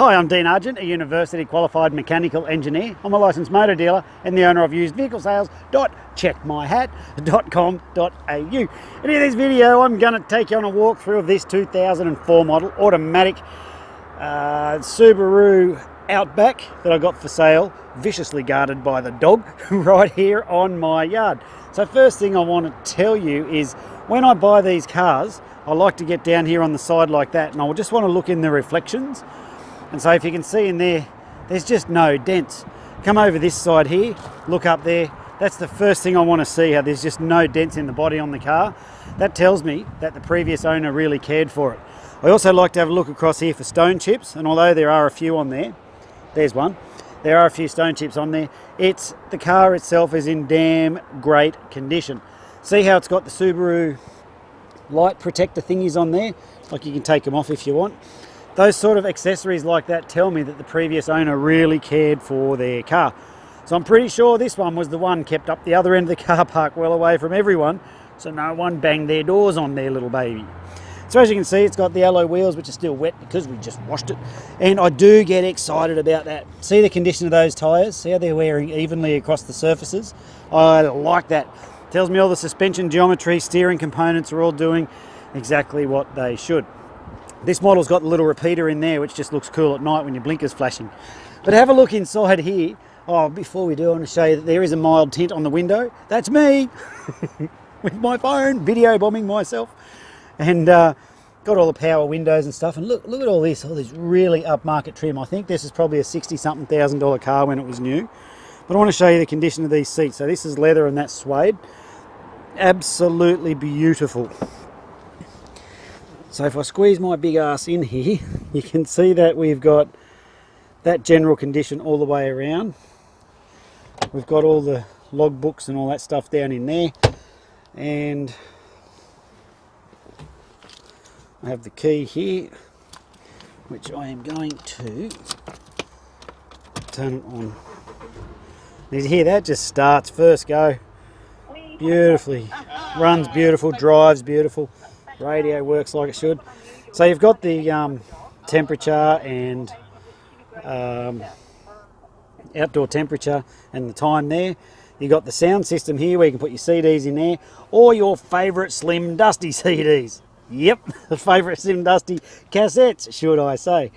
Hi, I'm Dean Argent, a university qualified mechanical engineer. I'm a licensed motor dealer and the owner of usedvehiclesales.checkmyhat.com.au. And in this video, I'm going to take you on a walkthrough of this 2004 model automatic Subaru Outback that I got for sale, viciously guarded by the dog, right here on my yard. So first thing I want to tell you is when I buy these cars, I like to get down here on the side like that, and I just want to look in the reflections. And so if you can see in there, there's just no dents. Come over this side here, look up there. That's the first thing I want to see, how there's just no dents in the body on the car. That tells me that the previous owner really cared for it. I also like to have a look across here for stone chips, and although there are a few on there, there's one, there are a few stone chips on there. The car itself is in damn great condition. See how it's got the Subaru light protector thingies on there? Like, you can take them off if you want. Those sort of accessories like that tell me that the previous owner really cared for their car. So I'm pretty sure this one was the one kept up the other end of the car park, well away from everyone, so no one banged their doors on their little baby. So as you can see, it's got the alloy wheels, which are still wet because we just washed it. And I do get excited about that. See the condition of those tyres? See how they're wearing evenly across the surfaces? I like that. Tells me all the suspension geometry, steering components are all doing exactly what they should. This model's got the little repeater in there, which just looks cool at night when your blinker's flashing. But have a look inside here. Oh, before we do, I want to show you that there is a mild tint on the window. That's me with my phone, video bombing myself. And got all the power windows and stuff. And look at all this really upmarket trim. I think this is probably a $60-something thousand car when it was new. But I want to show you the condition of these seats. So this is leather and that's suede. Absolutely beautiful. So if I squeeze my big ass in here, you can see that we've got that general condition all the way around. We've got all the log books and all that stuff down in there. And I have the key here, which I am going to turn it on. You hear that? Just starts first go. Beautifully. Runs beautiful, drives beautiful. Radio works like it should. So you've got the temperature and outdoor temperature and the time there. You've got the sound system here where you can put your CDs in there, or your favourite Slim Dusty CDs. Yep, the favourite Slim Dusty cassettes, should I say.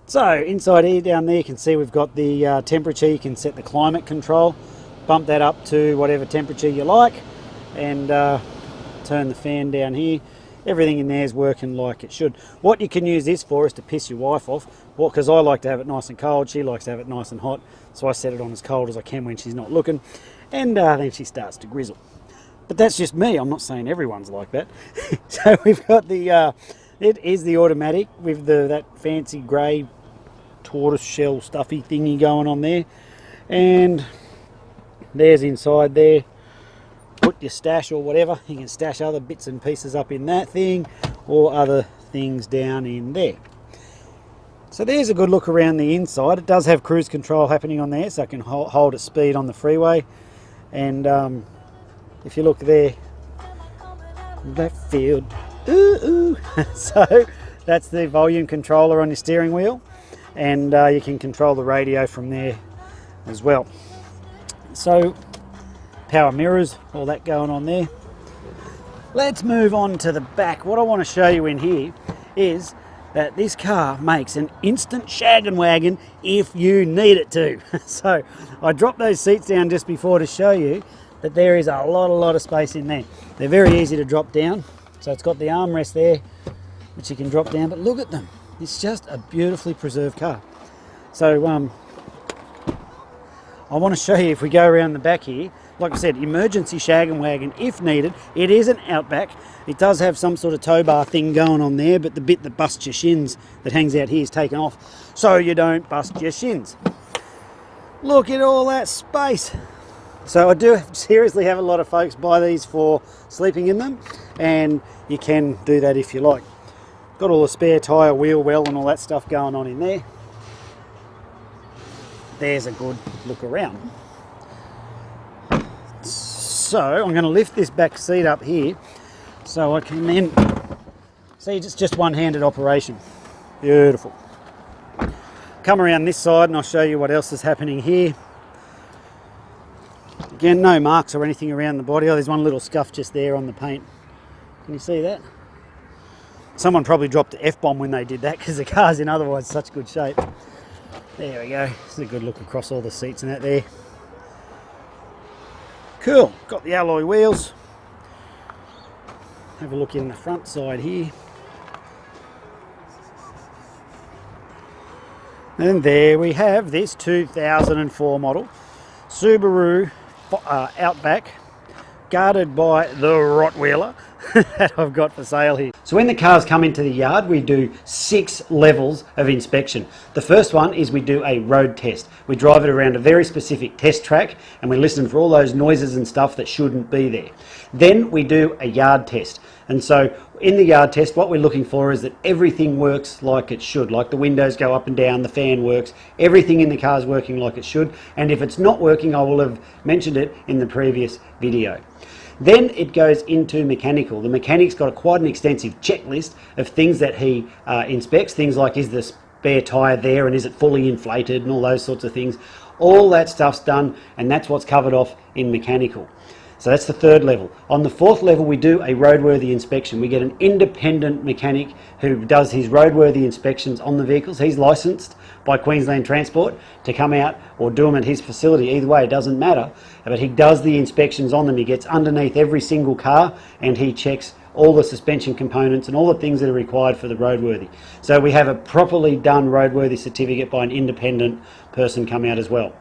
So inside here, down there, you can see we've got the temperature. You can set the climate control, bump that up to whatever temperature you like, and turn the fan down here. Everything in there is working like it should. What you can use this for is to piss your wife off, because I like to have it nice and cold, she likes to have it nice and hot, so I set it on as cold as I can when she's not looking, and then she starts to grizzle. But that's just me, I'm not saying everyone's like that. So we've got the, it is the automatic with that fancy grey tortoise shell stuffy thingy going on there, and there's inside there. Put your stash or whatever, you can stash other bits and pieces up in that thing or other things down in there. So there's a good look around the inside. It does have cruise control happening on there, so it can hold its speed on the freeway. And if you look there, left field, ooh. So that's the volume controller on your steering wheel, and you can control the radio from there as well. So power mirrors, all that going on there. Let's move on to the back. What I want to show you in here is that this car makes an instant shaggin' wagon if you need it to. So I dropped those seats down just before to show you that there is a lot of space in there. They're very easy to drop down. So it's got the armrest there, which you can drop down, but look at them. It's just a beautifully preserved car. So I want to show you, if we go around the back here, like I said, emergency shaggin' wagon if needed. It is an Outback. It does have some sort of tow bar thing going on there, but the bit that busts your shins that hangs out here is taken off so you don't bust your shins. Look at all that space. So I do seriously have a lot of folks buy these for sleeping in them, and you can do that if you like. Got all the spare tyre, wheel well and all that stuff going on in there. There's a good look around. So I'm going to lift this back seat up here so I can then see it's just one-handed operation. Beautiful. Come around this side and I'll show you what else is happening here. Again, no marks or anything around the body. Oh, there's one little scuff just there on the paint. Can you see that? Someone probably dropped the F-bomb when they did that because the car's in otherwise such good shape. There we go. This is a good look across all the seats and that there. Cool. Got the alloy wheels. Have a look in the front side here. And there we have this 2004 model Subaru Outback, guarded by the Rottweiler that I've got for sale here. So when the cars come into the yard, we do 6 levels of inspection. The first one is we do a road test. We drive it around a very specific test track and we listen for all those noises and stuff that shouldn't be there. Then we do a yard test. And so in the yard test, what we're looking for is that everything works like it should, like the windows go up and down, the fan works, everything in the car is working like it should. And if it's not working, I will have mentioned it in the previous video. Then it goes into mechanical. The mechanic's got quite an extensive checklist of things that he inspects, things like is the spare tyre there and is it fully inflated and all those sorts of things. All that stuff's done and that's what's covered off in mechanical. So that's the third level. On the fourth level, we do a roadworthy inspection. We get an independent mechanic who does his roadworthy inspections on the vehicles. He's licensed by Queensland Transport to come out or do them at his facility. Either way, it doesn't matter. But he does the inspections on them. He gets underneath every single car and he checks all the suspension components and all the things that are required for the roadworthy. So we have a properly done roadworthy certificate by an independent person come out as well.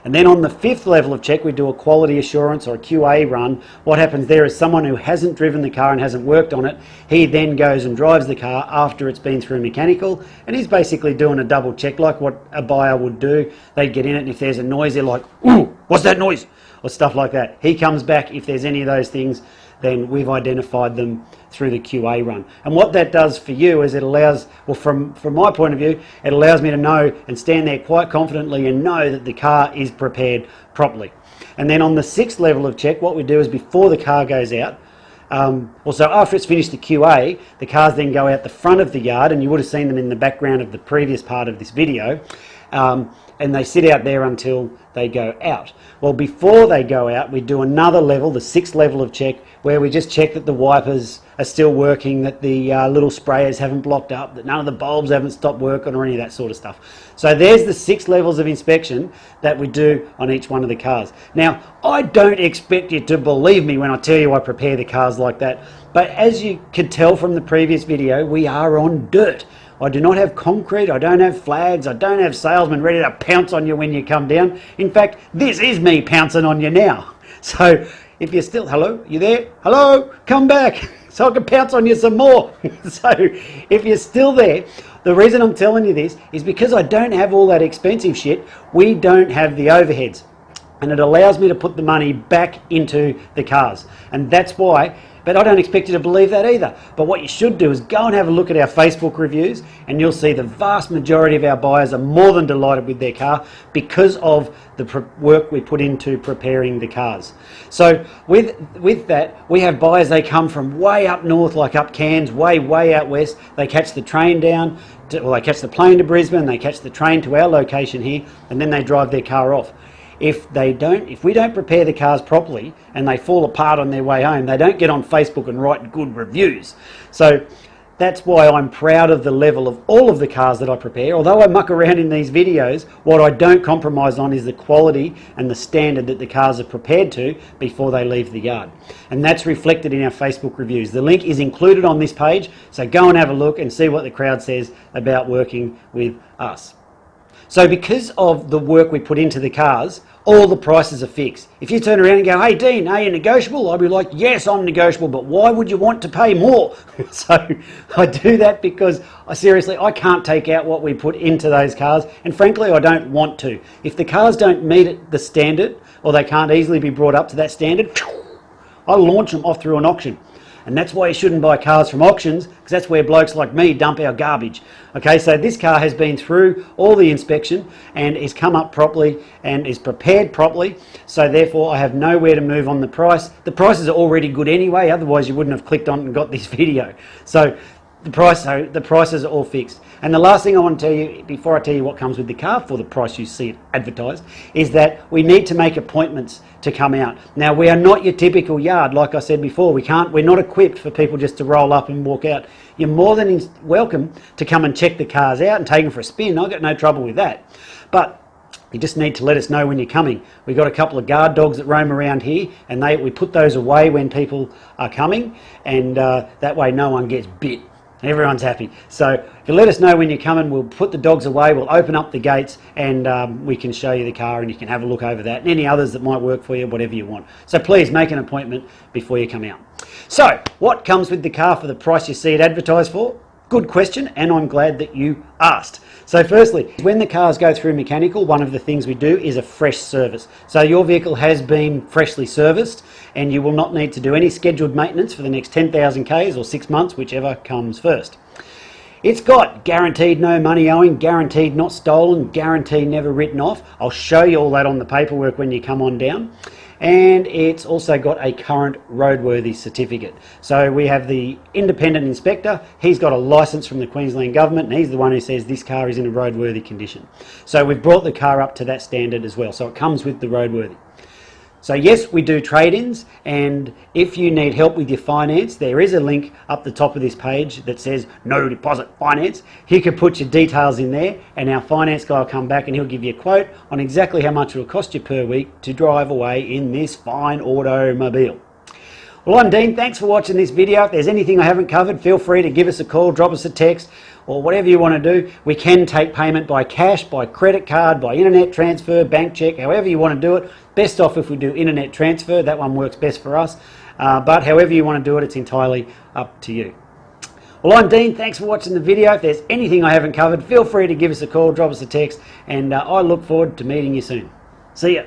And then on the 5th level of check, we do a quality assurance or a QA run. What happens there is someone who hasn't driven the car and hasn't worked on it, he then goes and drives the car after it's been through mechanical, and he's basically doing a double check like what a buyer would do. They'd get in it and if there's a noise, they're like, "Ooh, what's that noise?" or stuff like that. He comes back, if there's any of those things, then we've identified them through the QA run. And what that does for you is it allows, well from my point of view, it allows me to know and stand there quite confidently and know that the car is prepared properly. And then on the 6th level of check, what we do is before the car goes out, also after it's finished the QA, the cars then go out the front of the yard, and you would have seen them in the background of the previous part of this video, and they sit out there until they go out. Well, before they go out, we do another level, the 6th level of check, where we just check that the wipers are still working, that the little sprayers haven't blocked up, that none of the bulbs haven't stopped working or any of that sort of stuff. So there's the 6 levels of inspection that we do on each one of the cars. Now, I don't expect you to believe me when I tell you I prepare the cars like that, but as you could tell from the previous video, we are on dirt. I do not have concrete, I don't have flags, I don't have salesmen ready to pounce on you when you come down. In fact, this is me pouncing on you now. So if you're still, hello, you there? Hello, come back so I can pounce on you some more. So if you're still there, the reason I'm telling you this is because I don't have all that expensive shit. We don't have the overheads, and it allows me to put the money back into the cars, and that's why. But I don't expect you to believe that either. But what you should do is go and have a look at our Facebook reviews, and you'll see the vast majority of our buyers are more than delighted with their car because of the work we put into preparing the cars. So with that, we have buyers, they come from way up north, like up Cairns, way out west. They catch the train down, they catch the plane to Brisbane, they catch the train to our location here, and then they drive their car off. If we don't prepare the cars properly and they fall apart on their way home, they don't get on Facebook and write good reviews. So that's why I'm proud of the level of all of the cars that I prepare. Although I muck around in these videos, what I don't compromise on is the quality and the standard that the cars are prepared to before they leave the yard. And that's reflected in our Facebook reviews. The link is included on this page, so go and have a look and see what the crowd says about working with us. So because of the work we put into the cars, all the prices are fixed. If you turn around and go, "Hey Dean, are you negotiable?" I'll be like, "Yes, I'm negotiable, but why would you want to pay more?" So I do that because I can't take out what we put into those cars, and frankly I don't want to. If the cars don't meet the standard, or they can't easily be brought up to that standard, I launch them off through an auction. And that's why you shouldn't buy cars from auctions, because that's where blokes like me dump our garbage. Okay, so this car has been through all the inspection and is come up properly and is prepared properly, so therefore I have nowhere to move on the price. The prices are already good anyway, otherwise you wouldn't have clicked on and got this video. So the prices are all fixed. And the last thing I want to tell you, before I tell you what comes with the car for the price you see it advertised, is that we need to make appointments to come out. Now, we are not your typical yard, like I said before. We're not equipped for people just to roll up and walk out. You're more than welcome to come and check the cars out and take them for a spin. I've got no trouble with that. But you just need to let us know when you're coming. We've got a couple of guard dogs that roam around here, and we put those away when people are coming, and that way no one gets bit. Everyone's happy. So if you let us know when you're coming, we'll put the dogs away, we'll open up the gates, and we can show you the car, and you can have a look over that, and any others that might work for you, whatever you want. So please make an appointment before you come out. So what comes with the car for the price you see it advertised for? Good question, and I'm glad that you asked. So firstly, when the cars go through mechanical, one of the things we do is a fresh service. So your vehicle has been freshly serviced, and you will not need to do any scheduled maintenance for the next 10,000 Ks or 6 months, whichever comes first. It's got guaranteed no money owing, guaranteed not stolen, guaranteed never written off. I'll show you all that on the paperwork when you come on down. And it's also got a current roadworthy certificate. So we have the independent inspector. He's got a license from the Queensland government, and he's the one who says this car is in a roadworthy condition. So we've brought the car up to that standard as well. So it comes with the roadworthy. So yes, we do trade-ins, and if you need help with your finance, there is a link up the top of this page that says no deposit finance. You can put your details in there, and our finance guy will come back and he'll give you a quote on exactly how much it will cost you per week to drive away in this fine automobile. Well, I'm Dean. Thanks for watching this video. If there's anything I haven't covered, feel free to give us a call, drop us a text, or whatever you want to do. We can take payment by cash, by credit card, by internet transfer, bank check, however you want to do it. Best off if we do internet transfer. That one works best for us. But however you want to do it, it's entirely up to you. Well, I'm Dean. Thanks for watching the video. If there's anything I haven't covered, feel free to give us a call, drop us a text, and I look forward to meeting you soon. See ya.